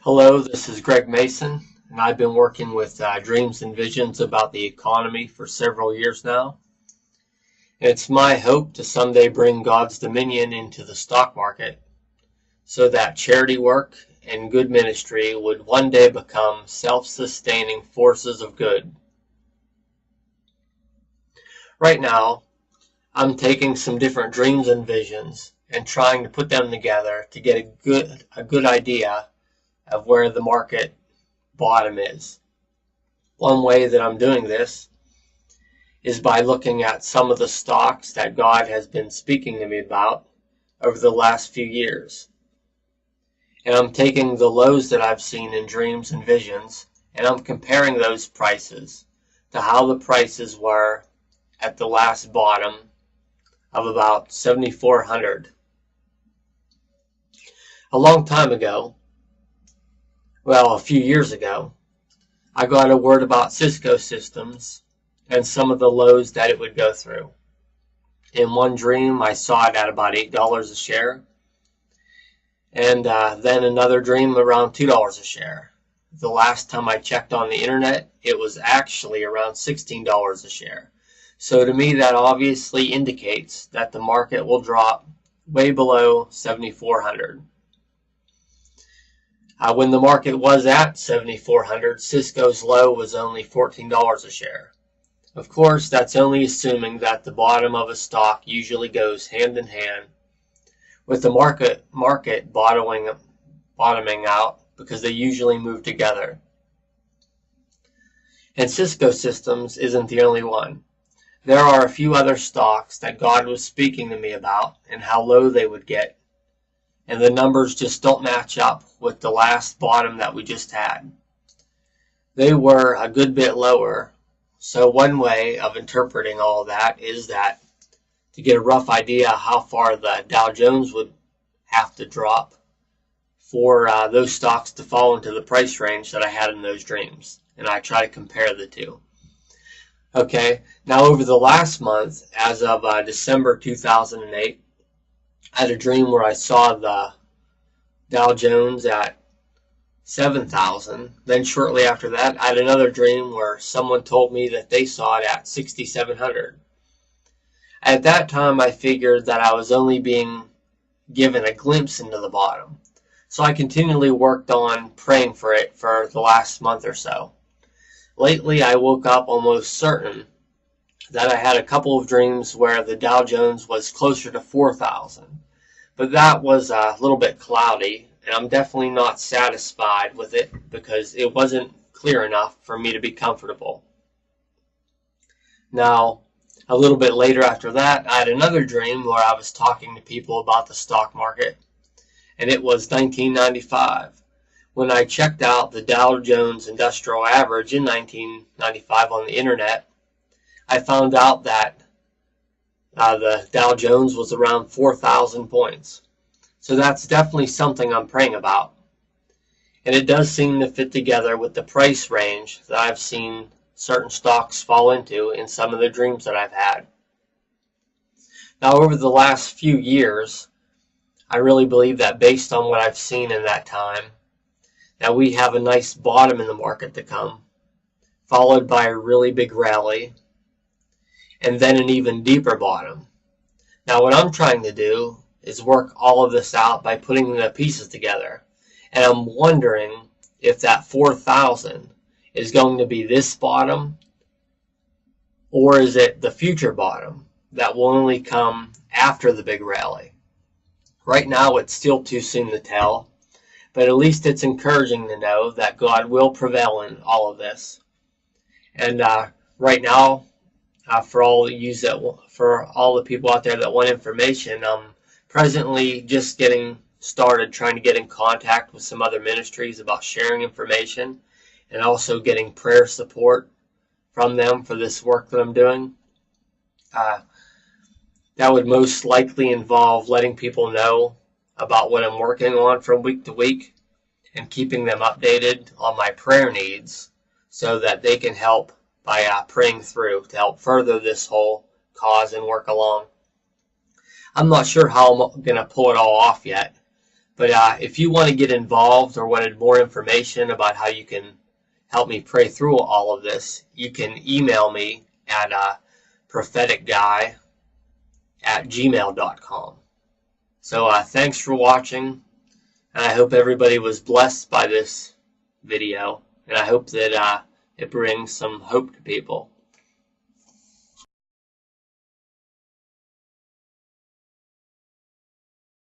Hello, this is Greg Mason, and I've been working with dreams and visions about the economy for several years now. And it's my hope to someday bring God's dominion into the stock market so that charity work and good ministry would one day become self-sustaining forces of good. Right now, I'm taking some different dreams and visions and trying to put them together to get a good idea of where the market bottom is. One way that I'm doing this is by looking at some of the stocks that God has been speaking to me about over the last few years. And I'm taking the lows that I've seen in dreams and visions, and I'm comparing those prices to how the prices were at the last bottom of about 7,400. A long time ago, a few years ago, I got a word about Cisco Systems and some of the lows that it would go through. In one dream, I saw it at about $8 a share, and then another dream around $2 a share. The last time I checked on the internet, it was actually around $16 a share. So to me, that obviously indicates that the market will drop way below 7,400. When the market was at 7,400, Cisco's low was only $14 a share. Of course, that's only assuming that the bottom of a stock usually goes hand in hand with the market bottoming out, because they usually move together. And Cisco Systems isn't the only one. There are a few other stocks that God was speaking to me about and how low they would get, and the numbers just don't match up with the last bottom that we just had. They were a good bit lower, so one way of interpreting all of that is that to get a rough idea how far the Dow Jones would have to drop for those stocks to fall into the price range that I had in those dreams, and I try to compare the two. Okay, now over the last month, as of December 2008, I had a dream where I saw the Dow Jones at 7,000. Then shortly after that, I had another dream where someone told me that they saw it at 6,700. At that time, I figured that I was only being given a glimpse into the bottom. So I continually worked on praying for it for the last month or so. Lately, I woke up almost certain that I had a couple of dreams where the Dow Jones was closer to 4,000. But that was a little bit cloudy, and I'm definitely not satisfied with it because it wasn't clear enough for me to be comfortable. Now, a little bit later after that, I had another dream where I was talking to people about the stock market, and it was 1995. When I checked out the Dow Jones Industrial Average in 1995 on the internet, I found out that the Dow Jones was around 4,000 points. So that's definitely something I'm praying about. And it does seem to fit together with the price range that I've seen certain stocks fall into in some of the dreams that I've had. Now, over the last few years, I really believe that based on what I've seen in that time, that we have a nice bottom in the market to come, followed by a really big rally, and then an even deeper bottom. Now, what I'm trying to do is work all of this out by putting the pieces together. And I'm wondering if that 4,000 is going to be this bottom, or is it the future bottom that will only come after the big rally. Right now, it's still too soon to tell, but at least it's encouraging to know that God will prevail in all of this. And right now, for all the people out there that want information, I'm presently just getting started trying to get in contact with some other ministries about sharing information and also getting prayer support from them for this work that I'm doing. That would most likely involve letting people know about what I'm working on from week to week and keeping them updated on my prayer needs so that they can help by praying through to help further this whole cause and work along. I'm not sure how I'm going to pull it all off yet, But if you want to get involved or wanted more information about how you can help me pray through all of this, you can email me at propheticguy@gmail.com. So thanks for watching, and I hope everybody was blessed by this video, and I hope that it brings some hope to people.